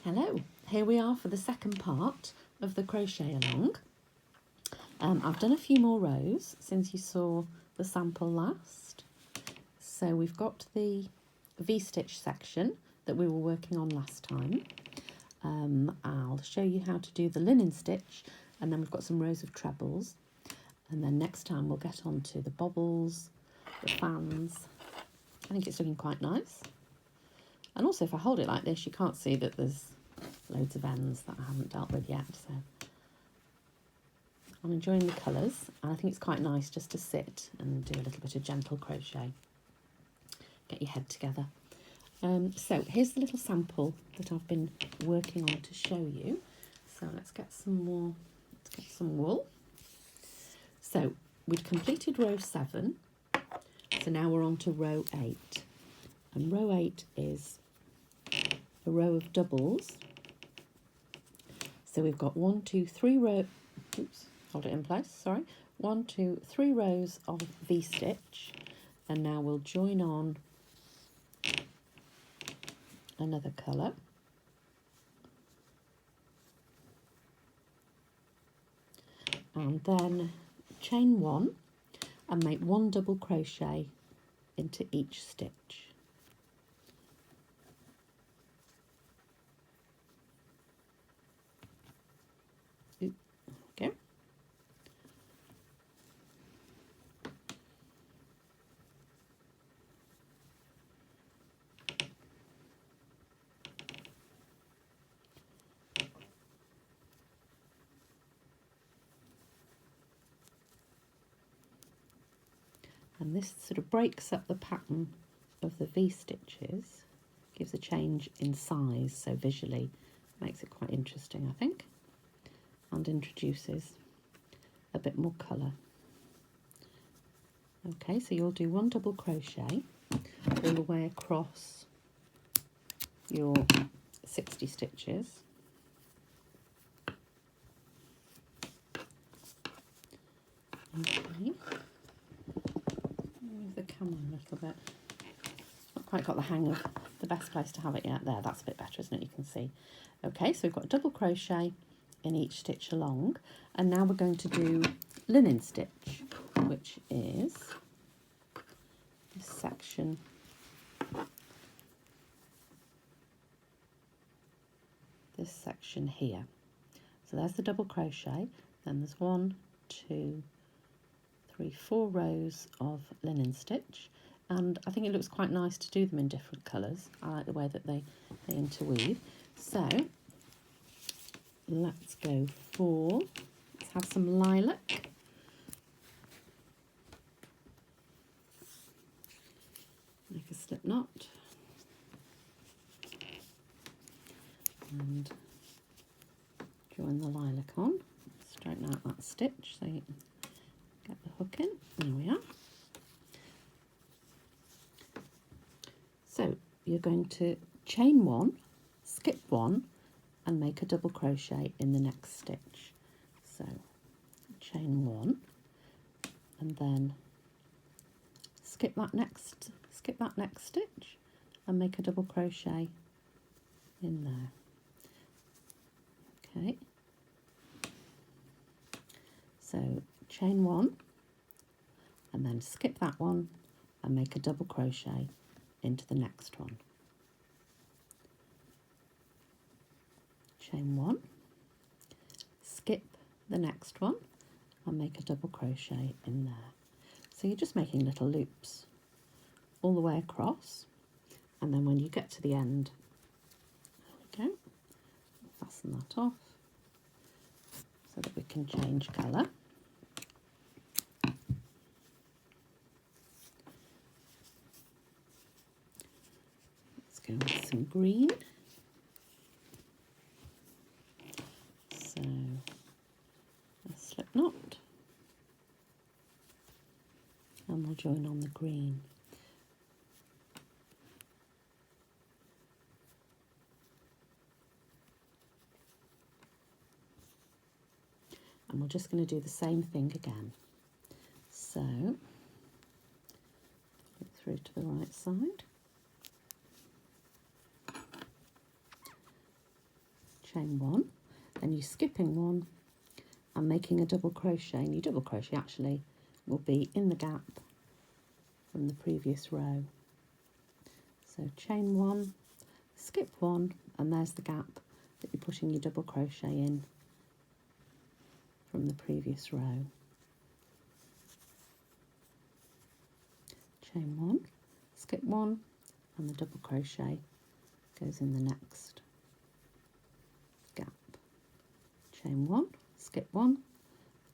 Hello, here we are for the second part of the crochet along. I've done a few more rows since you saw the sample last. So we've got the V-stitch section that we were working on last time. I'll show you how to do the linen stitch, and then we've got some rows of trebles. And then next time we'll get on to the bobbles, the fans. I think it's looking quite nice. And also if I hold it like this, you can't see that there's loads of ends that I haven't dealt with yet. So I'm enjoying the colours, and I think it's quite nice just to sit and do a little bit of gentle crochet. Get your head together. So here's the little sample that I've been working on to show you. So let's get some more, let's get some wool. So we'd completed row 7. So now we're on to row 8. And row 8 is a row of doubles. So we've got 1, 2, 3 rows, oops, hold it in place, sorry. 1, 2, 3 rows of V-stitch, and now we'll join on another colour. And then chain 1 and make 1 double crochet into each stitch. Okay. And this sort of breaks up the pattern of the V-stitches, gives a change in size, so visually makes it quite interesting, I think, and introduces a bit more colour. Okay, so you'll do 1 double crochet all the way across your 60 stitches. Okay. Move the camera a little bit. Not quite got the hang of the best place to have it yet. There, that's a bit better, isn't it? You can see. Okay, so we've got a double crochet in each stitch along, and now we're going to do linen stitch, which is this section here. So there's the double crochet, then there's 1, 2, 3, 4 rows of linen stitch, and I think it looks quite nice to do them in different colours. I like the way that they interweave. So let's go for, let's have some lilac. Make a slip knot. And join the lilac on. Straighten out that stitch so you can get the hook in. There we are. So you're going to chain 1, skip 1, and make a double crochet in the next stitch. So chain 1, and then skip that next stitch and make a double crochet in there. Okay. So chain 1 and then skip that one and make a double crochet into the next one. Chain 1, skip the next one and make a double crochet in there. So you're just making little loops all the way across, and then when you get to the end, there we go, fasten that off so that we can change colour. Let's go with some green. So a slip knot, and we'll join on the green. And we're just going to do the same thing again. So flip through to the right side. chain 1, then you're skipping 1 and making a double crochet, and your double crochet actually will be in the gap from the previous row. So chain 1, skip 1, and there's the gap that you're putting your double crochet in from the previous row. Chain 1, skip 1, and the double crochet goes in the next gap. Chain 1, skip 1,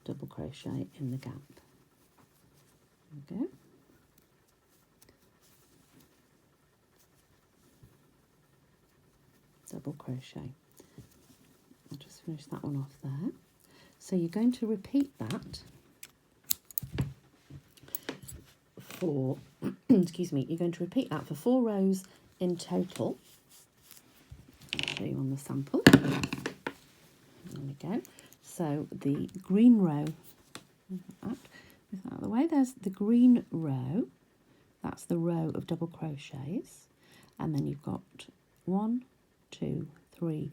double crochet in the gap. There we go. Double crochet. I'll just finish that one off there. So you're going to repeat that for, excuse me, you're going to repeat that for 4 rows in total. I'll show you on the sample. There we go. So the green row, move that out of the way, there's the green row, that's the row of double crochets, and then you've got 1, 2, 3,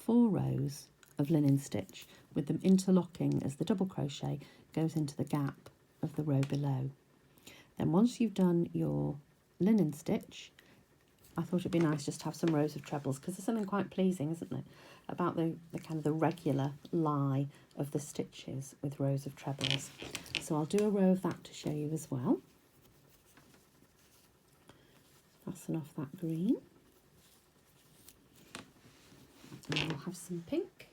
4 rows of linen stitch with them interlocking as the double crochet goes into the gap of the row below. Then once you've done your linen stitch, I thought it'd be nice just to have some rows of trebles, because there's something quite pleasing, isn't it, about the kind of the regular lie of the stitches with rows of trebles. So I'll do a row of that to show you as well. Fasten off that green. And we'll have some pink.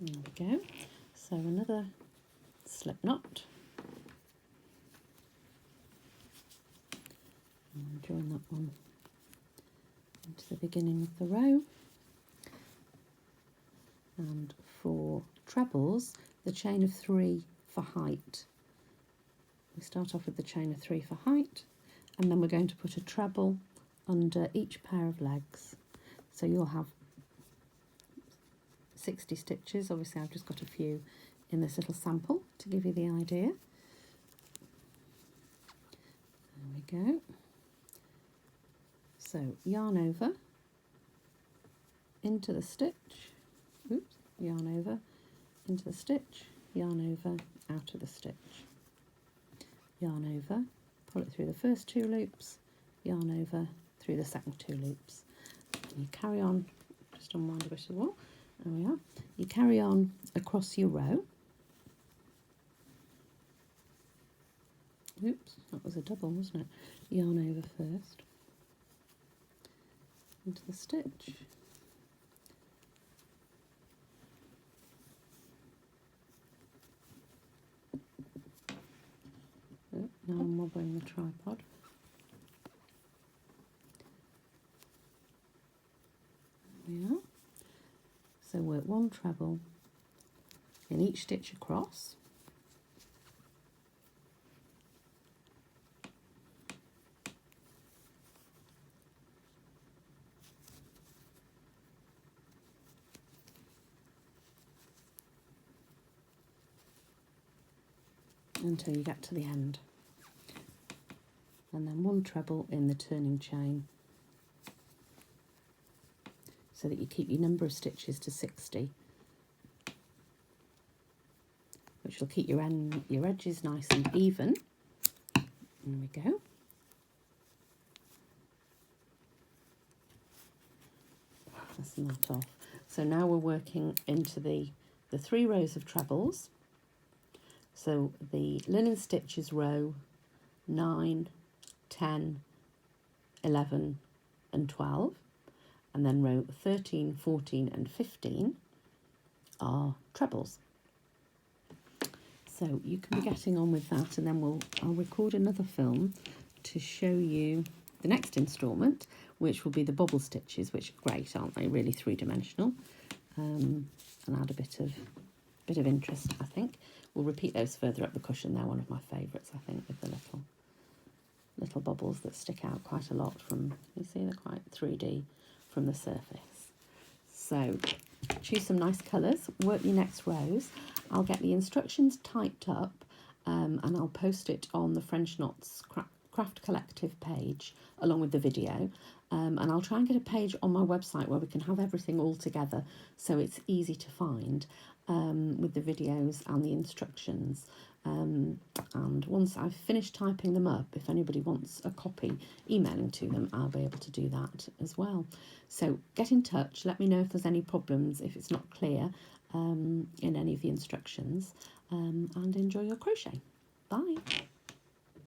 There we go. So another slip knot. And join that one into the beginning of the row. And for trebles, the chain of 3 for height. We start off with the chain of 3 for height, and then we're going to put a treble under each pair of legs. So you'll have 60 stitches. Obviously I've just got a few in this little sample to give you the idea. There we go. So yarn over into the stitch, oops, yarn over into the stitch, yarn over out of the stitch, yarn over, pull it through the first 2 loops, yarn over through the second 2 loops. And you carry on, just unwind a bit of the wool, there we are. You carry on across your row. Oops, that was a double, wasn't it? Yarn over first, into the stitch, oh, now I'm wobbling the tripod. There we are. So work 1 treble in each stitch across. Until you get to the end, and then 1 treble in the turning chain, so that you keep your number of stitches to 60, which will keep your edges nice and even. There we go. Fasten that off. So now we're working into the 3 rows of trebles. So the linen stitch is row 9, 10, 11 and 12, and then row 13, 14 and 15 are trebles. So you can be getting on with that, and then I'll record another film to show you the next instalment, which will be the bobble stitches, which are great, aren't they? Really 3-dimensional, and add a bit of interest, I think. We'll repeat those further up the cushion. They're one of my favourites, I think, with the little bobbles that stick out quite a lot from, you see, they're quite 3D from the surface. So choose some nice colours, work your next rows. I'll get the instructions typed up and I'll post it on the French Knots Craft Collective page along with the video, and I'll try and get a page on my website where we can have everything all together so it's easy to find, with the videos and the instructions. And once I've finished typing them up, if anybody wants a copy emailing to them, I'll be able to do that as well. So get in touch, let me know if there's any problems, if it's not clear in any of the instructions, and enjoy your crochet. Bye.